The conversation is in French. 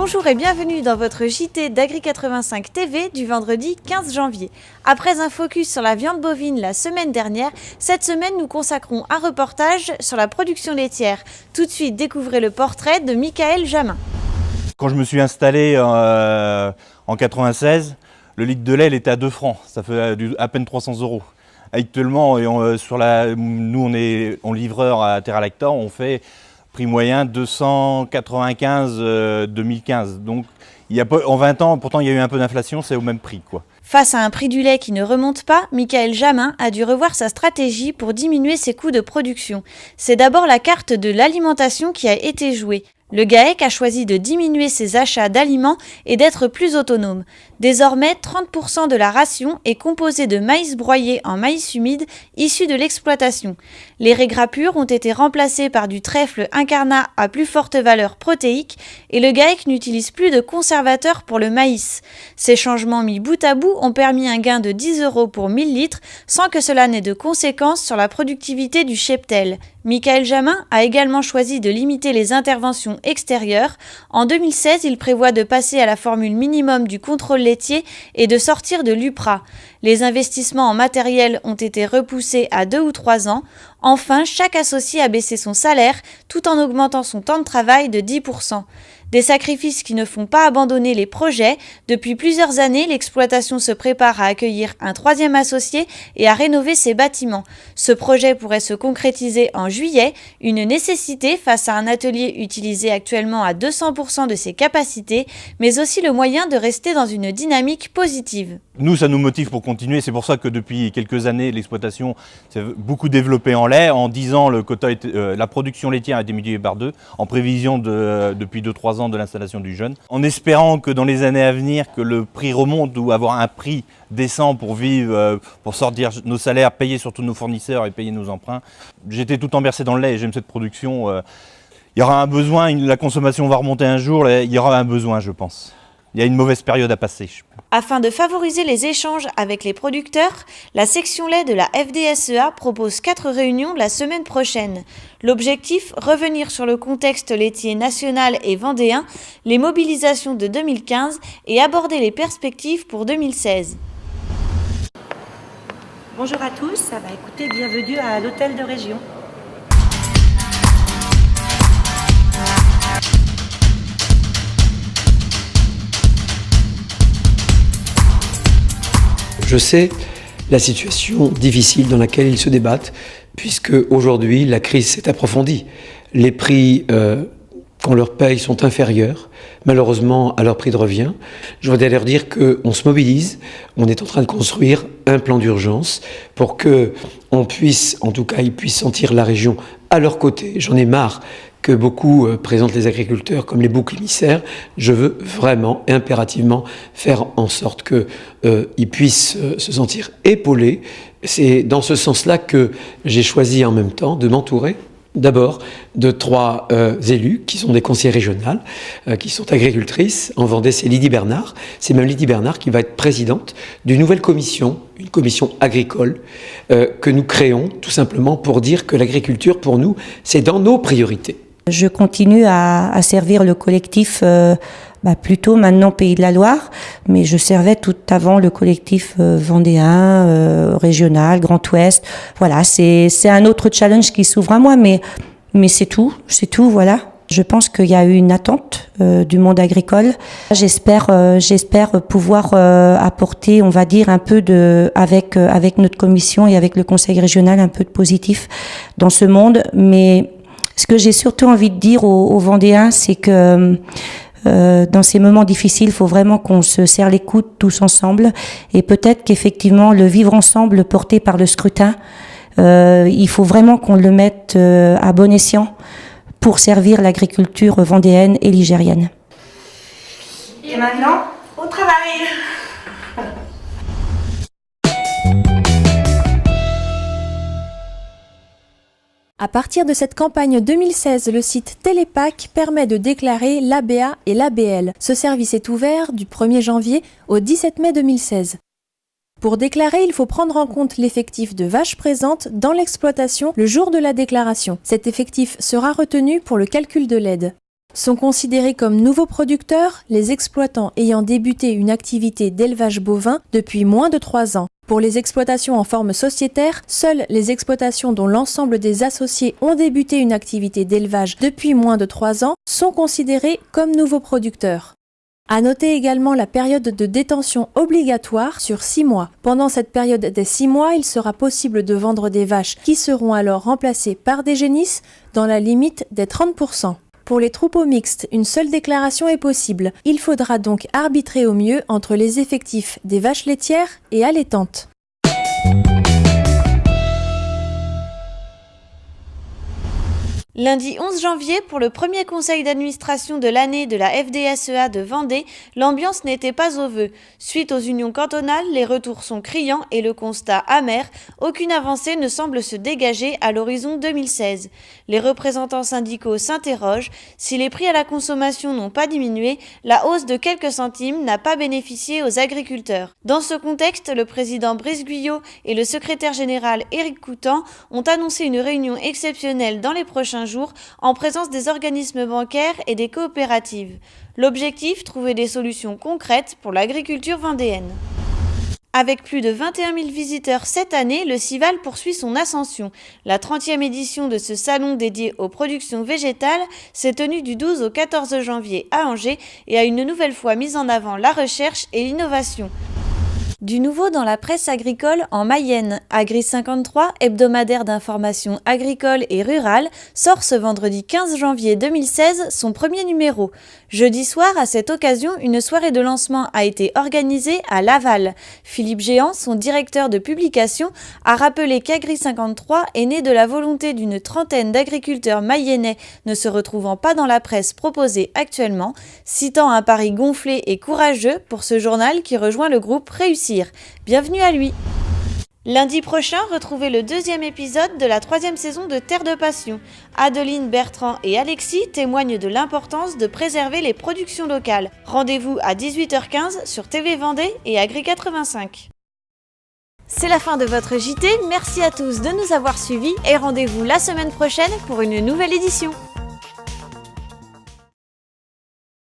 Bonjour et bienvenue dans votre JT d'Agri85 TV du vendredi 15 janvier. Après un focus sur la viande bovine la semaine dernière, cette semaine nous consacrons un reportage sur la production laitière. Tout de suite, découvrez le portrait de Michael Jamin. Quand je me suis installé en 96, le litre de lait il était à 2 francs, ça fait à peine 300 €. Actuellement, nous on est livreur à Terra Lacta, on fait prix moyen 295 2015. Donc en 20 ans, pourtant il y a eu un peu d'inflation, c'est au même prix, quoi. Face à un prix du lait qui ne remonte pas, Michael Jamin a dû revoir sa stratégie pour diminuer ses coûts de production. C'est d'abord la carte de l'alimentation qui a été jouée. Le GAEC a choisi de diminuer ses achats d'aliments et d'être plus autonome. Désormais, 30% de la ration est composée de maïs broyé en maïs humide issu de l'exploitation. Les raies grappures ont été remplacées par du trèfle incarnat à plus forte valeur protéique et le GAEC n'utilise plus de conservateurs pour le maïs. Ces changements mis bout à bout ont permis un gain de 10 € pour 1000 litres sans que cela n'ait de conséquences sur la productivité du cheptel. Michael Jamin a également choisi de limiter les interventions extérieures. En 2016, il prévoit de passer à la formule minimum du contrôle laitier et de sortir de l'UPRA. Les investissements en matériel ont été repoussés à 2 ou 3 ans. Enfin, chaque associé a baissé son salaire tout en augmentant son temps de travail de 10%. Des sacrifices qui ne font pas abandonner les projets. Depuis plusieurs années, l'exploitation se prépare à accueillir un 3e associé et à rénover ses bâtiments. Ce projet pourrait se concrétiser en juillet, une nécessité face à un atelier utilisé actuellement à 200% de ses capacités, mais aussi le moyen de rester dans une dynamique positive. Nous, ça nous motive pour continuer. C'est pour ça que depuis quelques années, l'exploitation s'est beaucoup développée en lait. En 10 ans, la production laitière a été multipliée par 2, en prévision depuis 2-3 ans de l'installation du jeune. En espérant que dans les années à venir, que le prix remonte ou avoir un prix décent pour vivre, pour sortir nos salaires, payer surtout nos fournisseurs et payer nos emprunts. J'étais tout embercé dans le lait et j'aime cette production. Il y aura un besoin, la consommation va remonter un jour, il y aura un besoin, je pense. Il y a une mauvaise période à passer. Afin de favoriser les échanges avec les producteurs, la section lait de la FDSEA propose 4 réunions la semaine prochaine. L'objectif, revenir sur le contexte laitier national et vendéen, les mobilisations de 2015 et aborder les perspectives pour 2016. Bonjour à tous, écoutez, bienvenue à l'hôtel de région. Je sais la situation difficile dans laquelle ils se débattent, puisque aujourd'hui la crise s'est approfondie. Les prix qu'on leur paye sont inférieurs, malheureusement, à leur prix de revient. Je voudrais leur dire qu'on se mobilise, on est en train de construire un plan d'urgence pour qu'on puisse, en tout cas, ils puissent sentir la région à leur côté. J'en ai marre que beaucoup présentent les agriculteurs comme les boucs émissaires. Je veux vraiment et impérativement faire en sorte qu'ils puissent se sentir épaulés. C'est dans ce sens-là que j'ai choisi en même temps de m'entourer d'abord de 3 élus qui sont des conseillers régionales, qui sont agricultrices. En Vendée, c'est Lydie Bernard. C'est même Lydie Bernard qui va être présidente d'une nouvelle commission, une commission agricole, que nous créons tout simplement pour dire que l'agriculture, pour nous, c'est dans nos priorités. Je continue à servir le collectif, plutôt maintenant Pays de la Loire, mais je servais tout avant le collectif vendéen, régional, Grand Ouest. Voilà, c'est un autre challenge qui s'ouvre à moi, mais c'est tout, voilà. Je pense qu'il y a eu une attente du monde agricole. J'espère pouvoir apporter, on va dire, un peu avec notre commission et avec le conseil régional, un peu de positif dans ce monde, mais ce que j'ai surtout envie de dire aux Vendéens, c'est que dans ces moments difficiles, il faut vraiment qu'on se serre les coudes tous ensemble. Et peut-être qu'effectivement, le vivre ensemble porté par le scrutin, il faut vraiment qu'on le mette à bon escient pour servir l'agriculture vendéenne et ligérienne. Et maintenant, au travail! À partir de cette campagne 2016, le site Télépac permet de déclarer l'ABA et l'ABL. Ce service est ouvert du 1er janvier au 17 mai 2016. Pour déclarer, il faut prendre en compte l'effectif de vaches présentes dans l'exploitation le jour de la déclaration. Cet effectif sera retenu pour le calcul de l'aide. Sont considérés comme nouveaux producteurs les exploitants ayant débuté une activité d'élevage bovin depuis moins de 3 ans. Pour les exploitations en forme sociétaire, seules les exploitations dont l'ensemble des associés ont débuté une activité d'élevage depuis moins de 3 ans sont considérés comme nouveaux producteurs. À noter également la période de détention obligatoire sur 6 mois. Pendant cette période des 6 mois, il sera possible de vendre des vaches qui seront alors remplacées par des génisses dans la limite des 30%. Pour les troupeaux mixtes, une seule déclaration est possible. Il faudra donc arbitrer au mieux entre les effectifs des vaches laitières et allaitantes. Lundi 11 janvier, pour le premier conseil d'administration de l'année de la FDSEA de Vendée, l'ambiance n'était pas au vœu. Suite aux unions cantonales, les retours sont criants et le constat amer, aucune avancée ne semble se dégager à l'horizon 2016. Les représentants syndicaux s'interrogent, si les prix à la consommation n'ont pas diminué, la hausse de quelques centimes n'a pas bénéficié aux agriculteurs. Dans ce contexte, le président Brice Guyot et le secrétaire général Éric Coutan ont annoncé une réunion exceptionnelle dans les prochains jours en présence des organismes bancaires et des coopératives. L'objectif, trouver des solutions concrètes pour l'agriculture vendéenne. Avec plus de 21 000 visiteurs cette année, le Cival poursuit son ascension. La 30e édition de ce salon dédié aux productions végétales s'est tenue du 12 au 14 janvier à Angers et a une nouvelle fois mis en avant la recherche et l'innovation. Du nouveau dans la presse agricole en Mayenne. Agri53, hebdomadaire d'information agricole et rurale, sort ce vendredi 15 janvier 2016 son premier numéro. Jeudi soir, à cette occasion, une soirée de lancement a été organisée à Laval. Philippe Géant, son directeur de publication, a rappelé qu'Agri53 est né de la volonté d'une trentaine d'agriculteurs mayennais ne se retrouvant pas dans la presse proposée actuellement, citant un pari gonflé et courageux pour ce journal qui rejoint le groupe Réussir. Bienvenue à lui. Lundi prochain, retrouvez le 2e épisode de la 3e saison de Terre de Passion. Adeline, Bertrand et Alexis témoignent de l'importance de préserver les productions locales. Rendez-vous à 18h15 sur TV Vendée et Agri85. C'est la fin de votre JT, merci à tous de nous avoir suivis et rendez-vous la semaine prochaine pour une nouvelle édition.